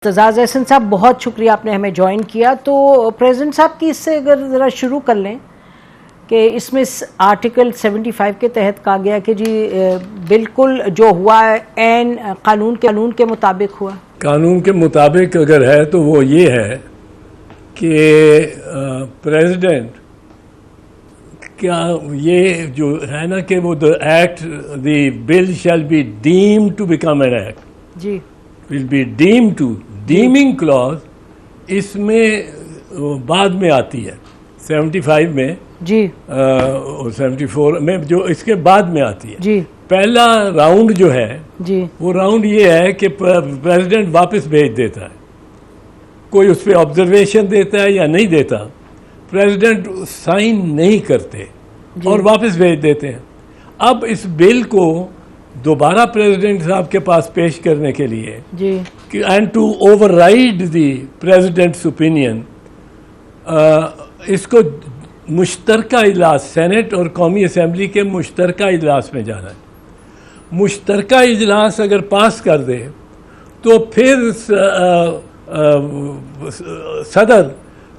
एतजाज़ एहसन साहब, बहुत शुक्रिया आपने हमें ज्वाइन किया। तो प्रेसिडेंट साहब की इससे अगर ज़रा शुरू कर लें कि इसमें आर्टिकल 75 के तहत कहा गया कि जी बिल्कुल जो हुआ है एन कानून के मुताबिक हुआ। कानून के मुताबिक अगर है तो वो ये है कि प्रेसिडेंट क्या ये जो है ना कि वो the act the bill shall be deemed to become an act जी will be deemed to deeming clause इसमें बाद में आती है 75 में जी और 74 में जो इसके बाद में आती है। जी पहला राउंड जो है जी वो राउंड ये है कि प्रेसिडेंट वापस भेज देता है, कोई उस पर ऑब्जर्वेशन देता है या नहीं देता, प्रेसिडेंट साइन नहीं करते और वापस भेज देते हैं। अब इस बिल को दोबारा प्रेसिडेंट साहब के पास पेश करने के लिए G and to override the president's opinion, इसको मुश्तरका इजलास सेनेट और कौमी असम्बली के मुश्तरका इजलास में जाना है। मुश्तरका इजलास अगर पास कर दे तो फिर सदर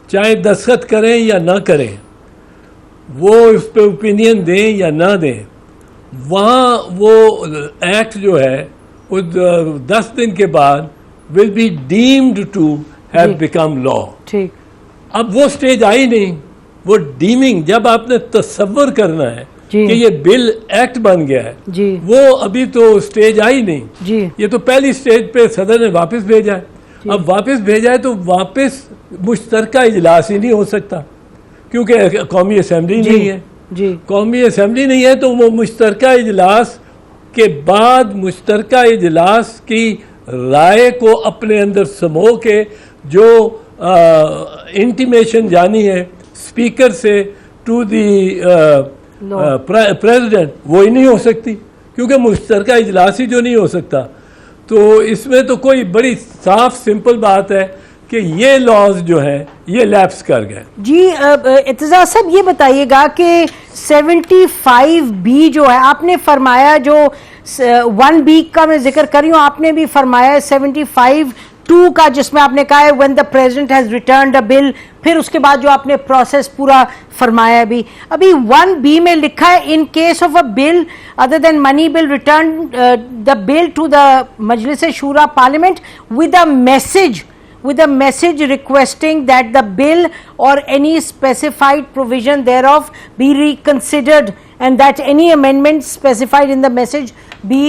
चाहे दस्तखत करें या ना करें, वो उस पर ओपिनियन दें या ना दें, वहाँ वो एक्ट जो है वो 10 दिन के बाद will be deemed to have become law. ठीक, अब वो स्टेज आई नहीं, वो डीमिंग जब आपने तसव्वुर करना है जी कि ये बिल एक्ट बन गया है, जी वो अभी तो स्टेज आई नहीं। जी ये तो पहली स्टेज पे सदर ने वापस भेजा है। अब वापस भेजा है तो वापस मुश्तरका इजलास ही नहीं हो सकता क्योंकि कौमी असम्बली नहीं है। जी कौमी असम्बली नहीं है तो वो मुश्तरका इजलास के बाद मुश्तरका इजलास की राय को अपने अंदर समो के जो इंटीमेशन जानी है स्पीकर से टू दी प्रेसिडेंट, वो ही नहीं हो सकती क्योंकि मुश्तरका इजलास ही जो नहीं हो सकता। तो इसमें तो कोई बड़ी साफ सिंपल बात है कि ये लॉज जो है ये लैप्स कर गए। जी एतजाज़ साहब, ये बताइएगा कि 75B जो है आपने फरमाया, जो 1B का मैं जिक्र कर रही हूँ, आपने भी फरमाया 75(2) का, जिसमें आपने कहा है when the president has returned a bill, फिर उसके बाद जो आपने प्रोसेस पूरा फरमाया भी। अभी 1B में लिखा है in case of a bill other than money bill return the bill to the Majlis Shura parliament with a message requesting that the bill or any specified provision thereof be reconsidered and that any amendment specified in the message be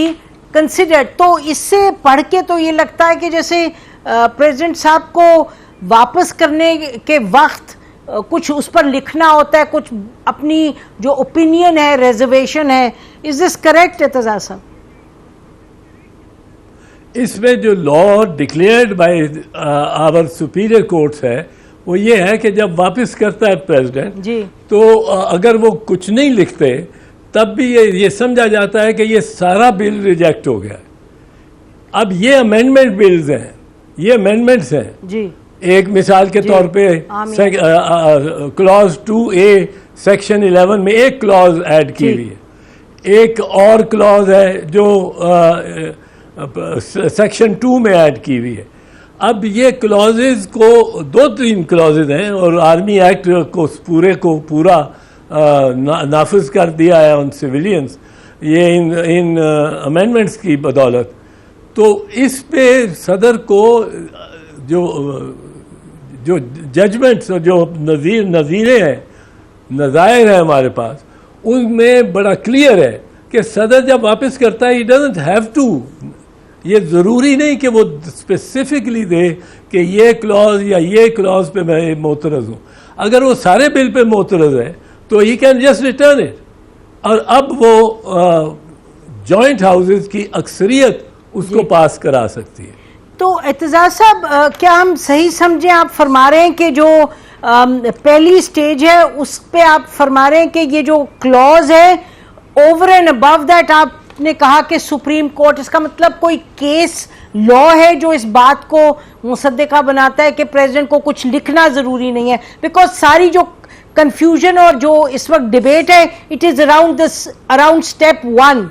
considered। तो इससे पढ़ के तो ये लगता है कि जैसे प्रेसिडेंट साहब को वापस करने के वक्त कुछ उस पर लिखना होता है, कुछ अपनी जो ओपिनियन है, रिजर्वेशन है। इज दिस करेक्ट एतजाज़ साहब? इसमें जो law declared by our superior courts है वो ये है कि जब वापस करता है प्रेसिडेंट जी तो अगर वो कुछ नहीं लिखते तब भी ये समझा जाता है कि ये सारा बिल रिजेक्ट हो गया। अब ये अमेंडमेंट बिल्स हैं, ये अमेंडमेंट्स हैं जी। एक मिसाल के तौर पे क्लॉज 2A सेक्शन 11 में एक क्लॉज ऐड की हुई है, एक और क्लॉज है जो सेक्शन 2 में ऐड की हुई है। अब ये क्लॉजेज को 2-3 क्लॉजेज हैं और आर्मी एक्ट को पूरा नाफिज कर दिया है ऑन सिविलियंस ये इन अमेंडमेंट्स की बदौलत। तो इस पे सदर को जो जजमेंट्स और जो नज़ीरें हैं, नज़ायर हैं हमारे पास, उनमें बड़ा क्लियर है कि सदर जब वापस करता है, ही डजंट हैव टू, ये ज़रूरी नहीं कि वो स्पेसिफिकली दे कि ये क्लॉज या ये क्लॉज पे मैं मोतरज़ हूँ। अगर वो सारे बिल पे मोतरज़ है तो he can just return it, और अब वो जॉइंट हाउसेस की अक्सरियत उसको पास करा सकती है। तो एतजाज़ साहब, क्या हम सही समझें, आप फरमा रहे हैं कि जो पहली स्टेज है उस पे आप फरमा रहे हैं कि ये जो क्लॉज है ओवर एंड अबव दैट आपने कहा कि सुप्रीम कोर्ट, इसका मतलब कोई केस लॉ है जो इस बात को मुसद्दिका बनाता है कि प्रेसिडेंट को कुछ लिखना ज़रूरी नहीं है? बिकॉज सारी जो कंफ्यूजन और जो इस वक्त डिबेट है, इट इज़ अराउंड स्टेप 1।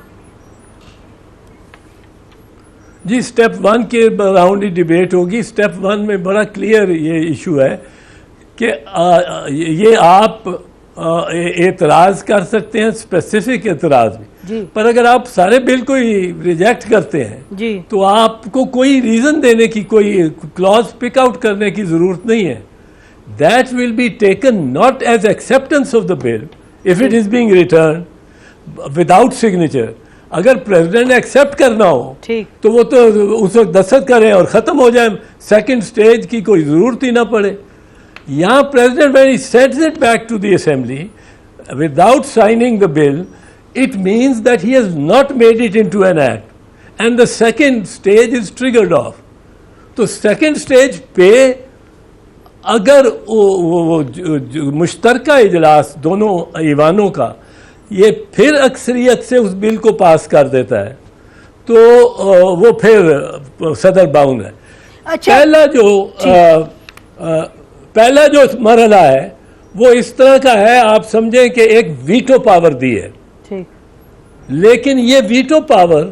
जी स्टेप 1 के अराउंड ही डिबेट होगी। स्टेप 1 में बड़ा क्लियर ये इशू है कि ये आप एतराज़ कर सकते हैं, स्पेसिफिक एतराज़ भी, पर अगर आप सारे बिल को ही रिजेक्ट करते हैं तो आपको कोई रीज़न देने की, कोई क्लॉज पिक आउट करने की ज़रूरत नहीं है। That will be taken not as acceptance of the bill if it is being return without signature. अगर प्रेसिडेंट ने एक्सेप्ट करना हो तो वो तो उस वक्त दस्तखत करें और ख़त्म हो जाए, सेकंड स्टेज की कोई ज़रूरत ही ना पड़े। यहाँ president when he sends it back to the assembly without signing the bill, it means that he has not made it into an act and the second stage is triggered off. तो second stage पे अगर वो मुश्तरका इजलास दोनों ईवानों का ये फिर अक्सरियत से उस बिल को पास कर देता है तो वो फिर सदर बाउंड है। अच्छा, पहला जो मरहला है वो इस तरह का है, आप समझें कि एक वीटो पावर दी है, लेकिन ये वीटो पावर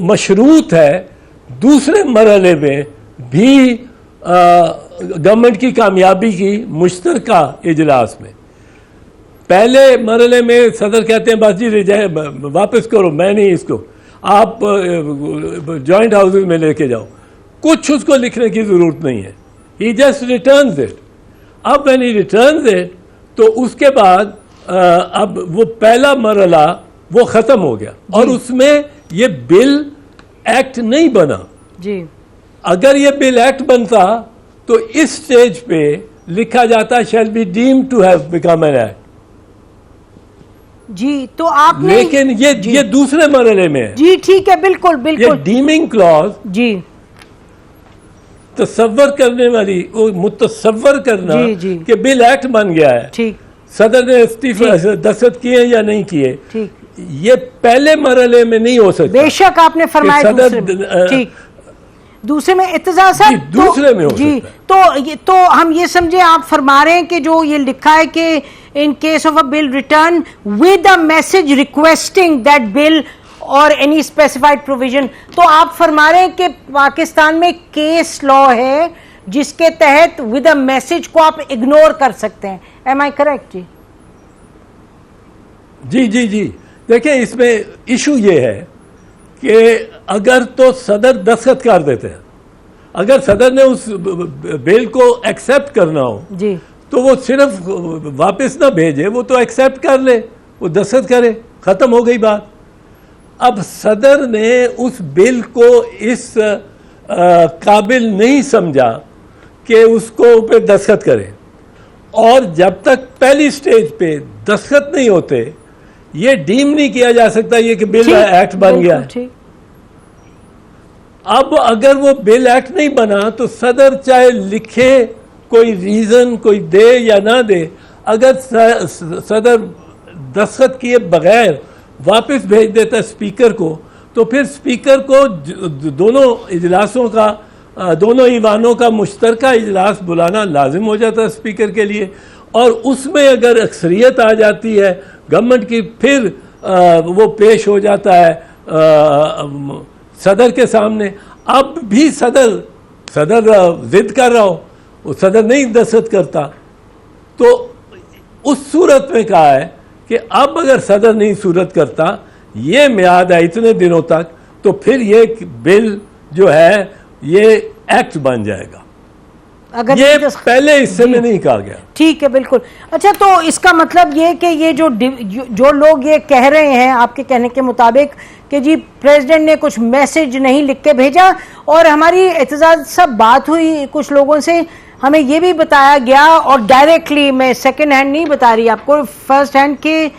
मशरूत है दूसरे मरहले में भी गवर्नमेंट की कामयाबी की मुश्तरका इजलास में। पहले मरहले में सदर कहते हैं बस जी वापस करो, मैं नहीं, इसको आप जॉइंट हाउसेज में लेके जाओ, कुछ उसको लिखने की ज़रूरत नहीं है, ही जस्ट रिटर्न्स इट। अब व्हेन ही रिटर्न्स इट तो उसके बाद अब वो पहला मरहला वो ख़त्म हो गया और उसमें ये बिल एक्ट नहीं बना जी। अगर ये बिल एक्ट बनता तो इस स्टेज पे लिखा जाता shall be deemed to have become an act जी। तो आपने, लेकिन ये दूसरे मरहले में है जी। ठीक है, बिल्कुल बिल्कुल। ये डीमिंग क्लॉज जी, तसव्वुर करने वाली, वो मुतसव्वर करना कि बिल एक्ट बन गया है, ठीक, सदर ने इस्तीफा दस्तखत किए या नहीं किए, ये पहले मरहले में नहीं हो सकता। बेशक आपने फरमाया ठीक, दूसरे में इत्तेजा साहब दूसरे में हो जी। तो हम ये समझे आप फरमा रहे हैं कि जो ये लिखा है कि इन case of a bill return with a message requesting that bill और एनी स्पेसिफाइड प्रोविजन, तो आप फरमा रहे हैं कि पाकिस्तान में केस लॉ है जिसके तहत विद अ मैसेज को आप इग्नोर कर सकते हैं। एम आई करेक्ट जी? जी जी जी। देखिए इसमें इशू ये है कि अगर तो सदर दस्तखत कर देते हैं, अगर सदर ने उस बिल को एक्सेप्ट करना हो जी, तो वो सिर्फ वापस ना भेजे, वो तो एक्सेप्ट कर ले, वो दस्तखत करे, ख़त्म हो गई बात। अब सदर ने उस बिल को इस काबिल नहीं समझा कि उसको पे दस्तखत करे, और जब तक पहली स्टेज पे दस्तखत नहीं होते ये डीम नहीं किया जा सकता ये कि बिल एक्ट बन गया है। अब अगर वो बिल एक्ट नहीं बना तो सदर चाहे लिखे, कोई रीज़न कोई दे या ना दे, अगर सदर दस्तखत किए बगैर वापस भेज देता स्पीकर को, तो फिर स्पीकर को दोनों इजलासों का, दोनों ईवानों का मुश्तरका इजलास बुलाना लाजिम हो जाता है स्पीकर के लिए, और उसमें अगर अक्सरियत आ जाती है गवर्नमेंट की, फिर वो पेश हो जाता है सदर के सामने। अब भी सदर जिद कर रहा हो, वो सदर नहीं दस्तखत करता, तो उस सूरत में कहा है कि अब अगर सदर नहीं सूरत करता, ये म्याद है इतने दिनों तक, तो फिर ये बिल जो है ये एक्ट बन जाएगा। अगर ये पहले हिस्से में नहीं कहा गया। ठीक है, बिल्कुल। अच्छा, तो इसका मतलब ये कि ये जो लोग ये कह रहे हैं आपके कहने के मुताबिक कि जी प्रेसिडेंट ने कुछ मैसेज नहीं लिख के भेजा, और हमारी एतजाज सब बात हुई कुछ लोगों से, हमें ये भी बताया गया, और डायरेक्टली मैं सेकंड हैंड नहीं बता रही आपको, फर्स्ट हैंड के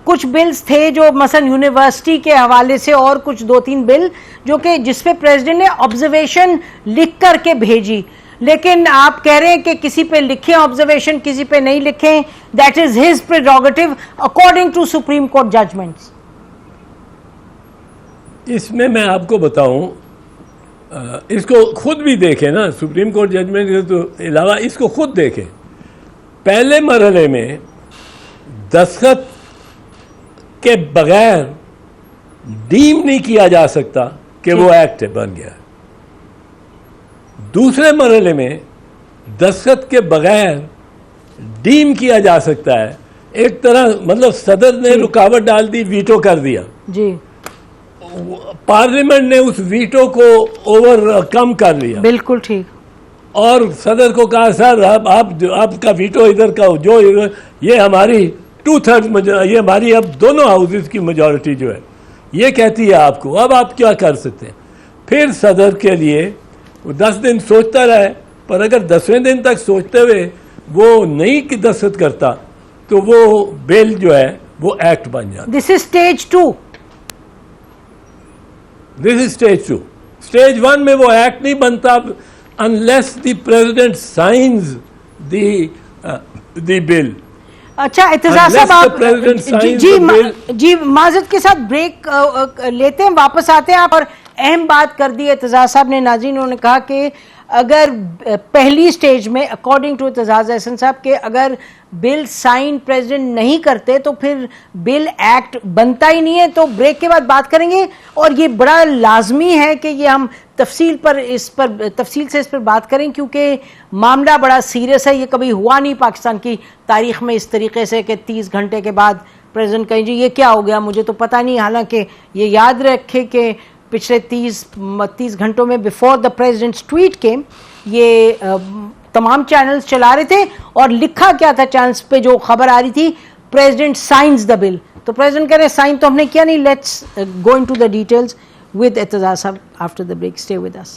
कुछ बिल्स थे जो मसलन यूनिवर्सिटी के हवाले से, और कुछ 2-3 बिल जो कि जिसपे प्रेसिडेंट ने ऑब्जर्वेशन लिख करके भेजी, लेकिन आप कह रहे हैं कि किसी पे लिखे ऑब्जर्वेशन, किसी पे नहीं लिखे, that is his prerogative according to supreme court judgements. इसमें मैं आपको बताऊं, इसको खुद भी देखें ना, सुप्रीम कोर्ट जजमेंट के तो अलावा इसको खुद देखें। पहले मरहले में दस्तखत के बगैर डीम नहीं किया जा सकता कि वो एक्ट बन गया। दूसरे मरहले में दस्तखत के बगैर डीम किया जा सकता है। एक तरह मतलब सदर ने रुकावट डाल दी, वीटो कर दिया जी, पार्लियामेंट ने उस वीटो को ओवरकम कर लिया। बिल्कुल ठीक। और सदर को कहा सर आपका वीटो इधर का जो ये हमारी 2/3 ये हमारी अब दोनों हाउसेस की मेजॉरिटी जो है ये कहती है आपको, अब आप क्या कर सकते हैं। फिर सदर के लिए वो 10 दिन सोचता रहे, पर अगर 10वें दिन तक सोचते हुए वो नहीं दस्तखत करता तो वो बिल जो है वो एक्ट बन जाता। This is stage 2। This is stage 2। Stage 1 में वो एक्ट नहीं बनता unless the president science the bill. अच्छा इत्तेजार साहब, आप जी माजरत के साथ ब्रेक लेते हैं, वापस आते हैं। आप और अहम बात कर दी इत्तेजार साहब ने, नाज़रीन, उन्होंने कहा कि अगर पहली स्टेज में अकॉर्डिंग टू इत्तेजार एहसन साहब के अगर बिल साइन प्रेसिडेंट नहीं करते तो फिर बिल एक्ट बनता ही नहीं है। तो ब्रेक के बाद बात करेंगे और ये बड़ा लाजमी है कि ये हम तफसील से इस पर बात करें, क्योंकि मामला बड़ा सीरियस है। ये कभी हुआ नहीं पाकिस्तान की तारीख में इस तरीके से कि 30 घंटे के बाद प्रेसिडेंट कहें जी ये क्या हो गया, मुझे तो पता नहीं। हालांकि ये याद रखे कि पिछले 30 घंटों में बिफोर द प्रेसिडेंट्स ट्वीट केम ये तमाम चैनल्स चला रहे थे और लिखा क्या था चैनल्स पे, जो खबर आ रही थी, प्रेसिडेंट साइंस द बिल। तो प्रेसिडेंट कह रहे साइन तो हमने किया नहीं। Let's go into the details with Ittizar Sahab after the break. Stay with us.